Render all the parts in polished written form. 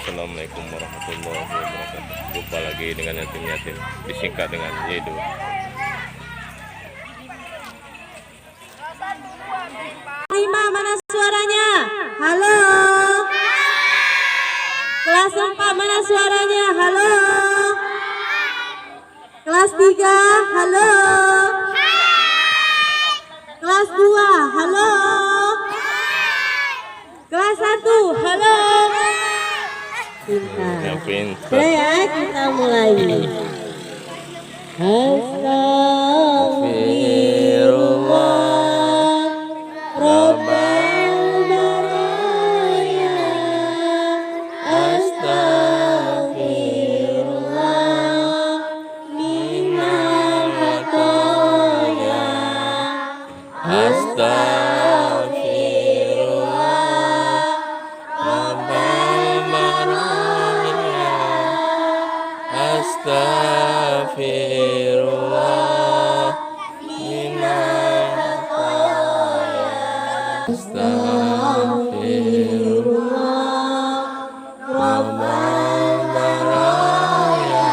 Assalamualaikum warahmatullahi wabarakatuh. Jumpa lagi dengan yatim-yatim, disingkat dengan Yedo. Lima, mana suaranya? Halo. Kelas 4 mana suaranya? Halo. Kelas 3, halo. Kelas 2, halo. Kelas 1, halo. Pintar. Yang pintar. Sudah ya, kita mulai. Astagfirullah Rabbal baraya. Astagfirullah minal khatoya. Astagfirullah Rabbal baraya. Astagfirullah minal khatoya. Astagfirullah Rabbal baraya.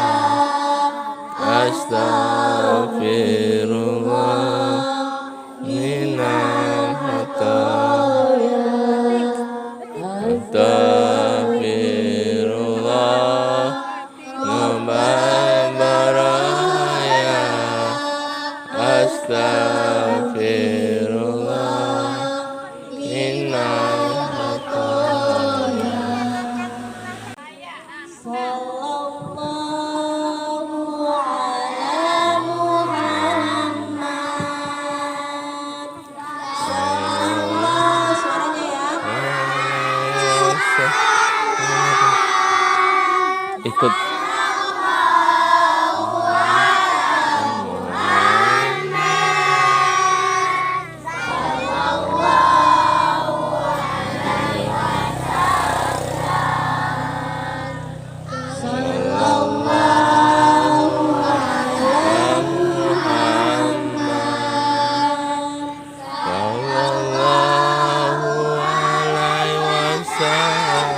Astagfirullah minal khatoya. Astagfirullah Rabbal baraya. Astagfirullah minal khatoya. Sallallahu ala Muhammad. Sallallahu, suaranya ya. Ikut. Sallallahu alaihi wasallam.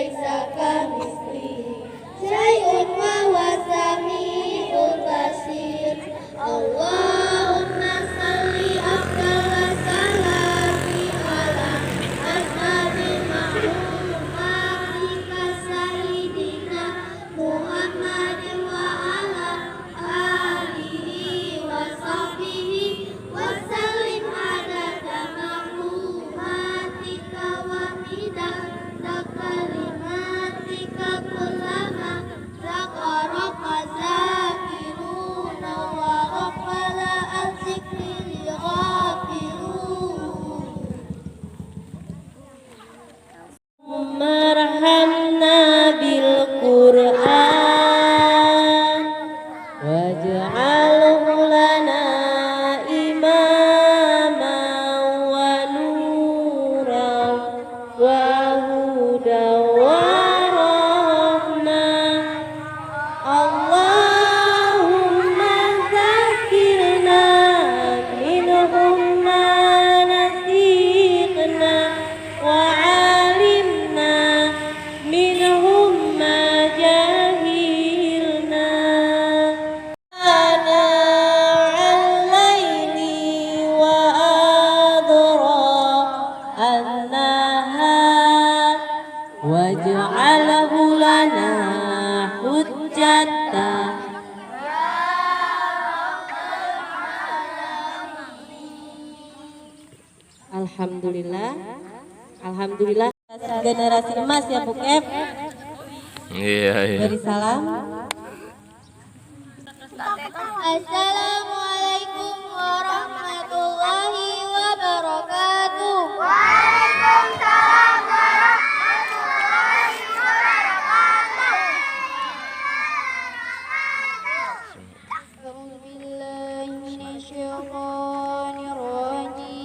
ليس كمثله شيء وهو السميع البصير اللهم صل أفضل الصلاة على أشرف مخلوقاتك سيدنا محمد وعلى آله وصحبه وسلم عدد معلوماتك ومداد كلماتك كلما ذكرك ذاكرون وغفل عن ذكر الغافلون اللهم ارحمنا بالقرآن واجعله لنا إماما ونورا وهدى ورحمة اللهم ذكرنا منهم ما نسينا وعلمنا منهم ما جهلنا آناء الليل وأدراك النهار واجعله لنا حجة Alhamdulillah, Alhamdulillah generasi emas ya Bu Kep. Iya, iya. Beri salam. Assalamualaikum warahmatullahi wabarakatuh. Waalaikumsalam warahmatullahi wabarakatuh. A'udzu billahi minasyaitonir rajim.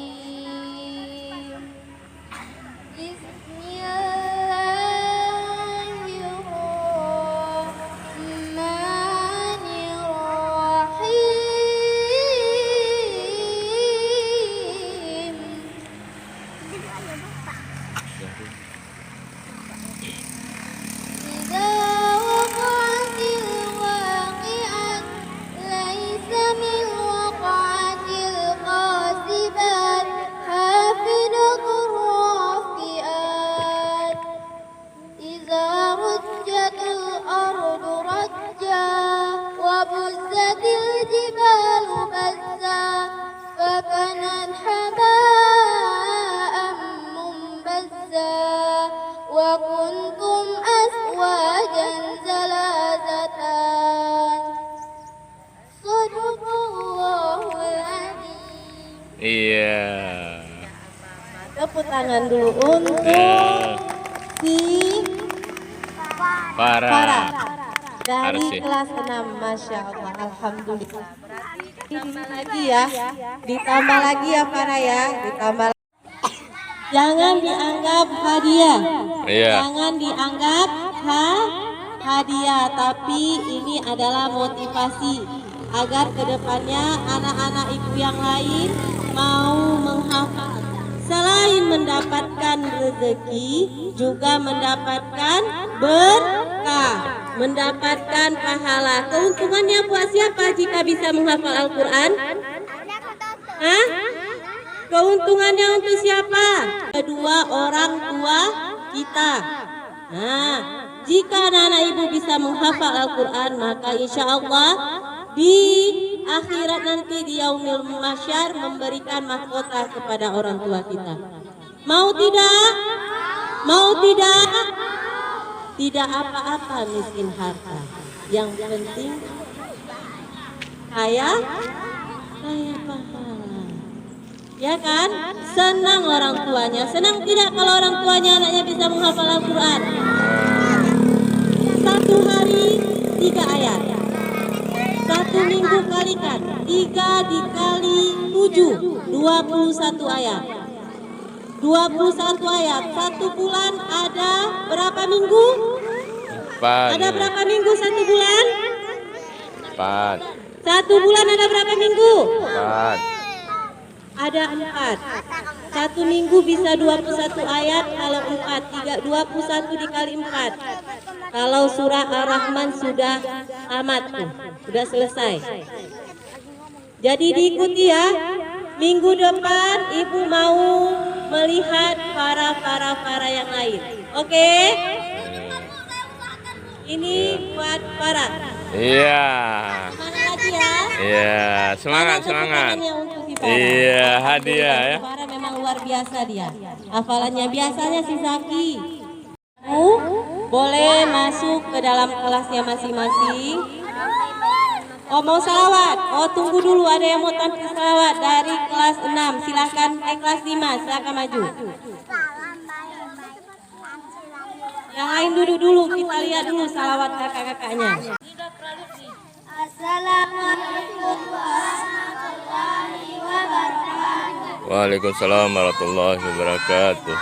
وبست الجبال بسا فكانت حباء منبثا وكنتم أزواجا ثلاثة صدق الله العظيم. Iya. Tepuk tangan dulu untuk si Farah dari Arsi. kelas 6. Masya Allah, Alhamdulillah. Ditambah lagi ya, ditambah lagi ya Farah ya, ditambah. Jangan dianggap hadiah, Iya. jangan dianggap hadiah, tapi ini adalah motivasi agar kedepannya anak-anak ibu yang lain mau menghafal. Selain mendapatkan rezeki, juga mendapatkan berkah, mendapatkan pahala. Keuntungannya buat siapa jika bisa menghafal Al-Quran? Hah? Keuntungannya untuk siapa? Kedua orang tua kita. Nah, jika anak-anak ibu bisa menghafal Al-Quran, maka insya Allah di akhirat nanti di yaumil mahsyar memberikan mahkota kepada orang tua kita. Mau tidak? Mau tidak? Tidak apa-apa miskin harta. Yang penting kaya pahala. Ya kan? Senang orang tuanya. Senang tidak kalau orang tuanya anaknya bisa menghafal Al-Quran? Satu hari 3 ayat. Satu minggu kalikan 3 dikali 7, 21 ayat. 21 ayat. 1 bulan ada berapa minggu? 4. Ada berapa minggu 1 bulan? 4. 1 bulan ada berapa minggu? 4. Ada 4. Satu minggu bisa 21 ayat kalau 21 dikali 4. Kalau surah Ar-Rahman sudah tamat tuh, sudah selesai. Jadi diikuti ya. Minggu depan Ibu mau melihat para yang lain. Oke? Ini buat para. Iya. Semangat lagi ya. Iya, semangat. Tangannya untuk si Farah. Iya, hadiah ya. Farah memang luar biasa dia. Hafalannya biasanya si Zaki. Boleh masuk ke dalam kelasnya masing-masing. Oh, mau salawat? Oh, tunggu dulu, ada yang mau tampil salawat dari kelas 6. Silahkan, kelas 5, silahkan maju. Yang lain duduk dulu, kita lihat dulu salawat kakak-kakaknya. Assalamualaikum warahmatullahi wabarakatuh. Waalaikumsalam warahmatullahi wabarakatuh.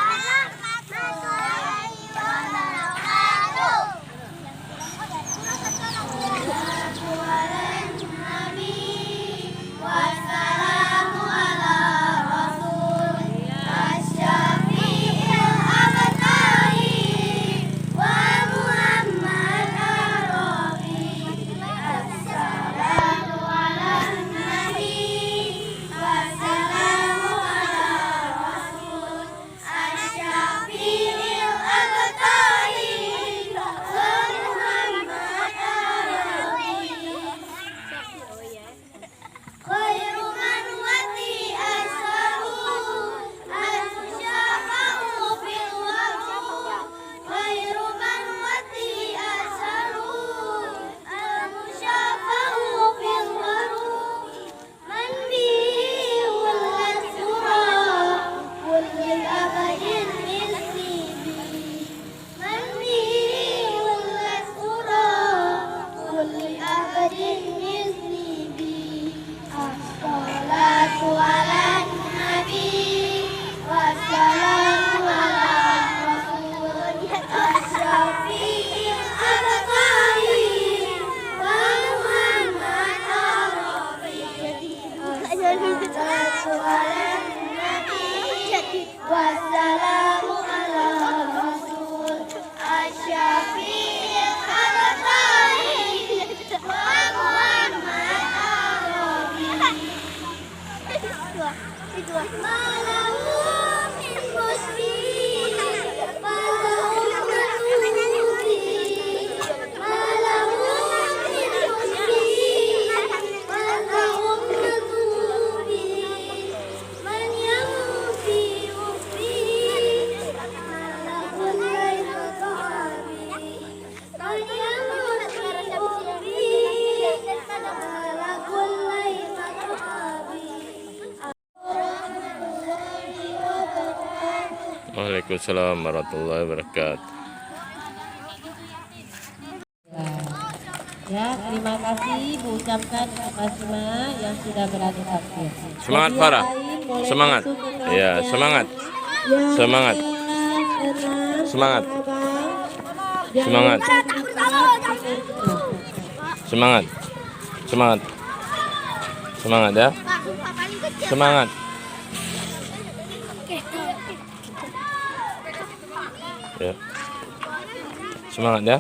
Wassalamu ala rasul asyafi'il abadi wa Muhammad arabi malahu min muslim malahu malahu min muslim malahu man yamuti Waalaikumsalam warahmatullahi wabarakatuh. Ya, terima kasih Bu ucapkan kepada semua yang sudah berada aktif. Semangat Farah. Semangat. Ya, semangat. Semangat. Semangat. Semangat. Semangat. Semangat. Semangat ya. Semangat. Ya. Semangat ya.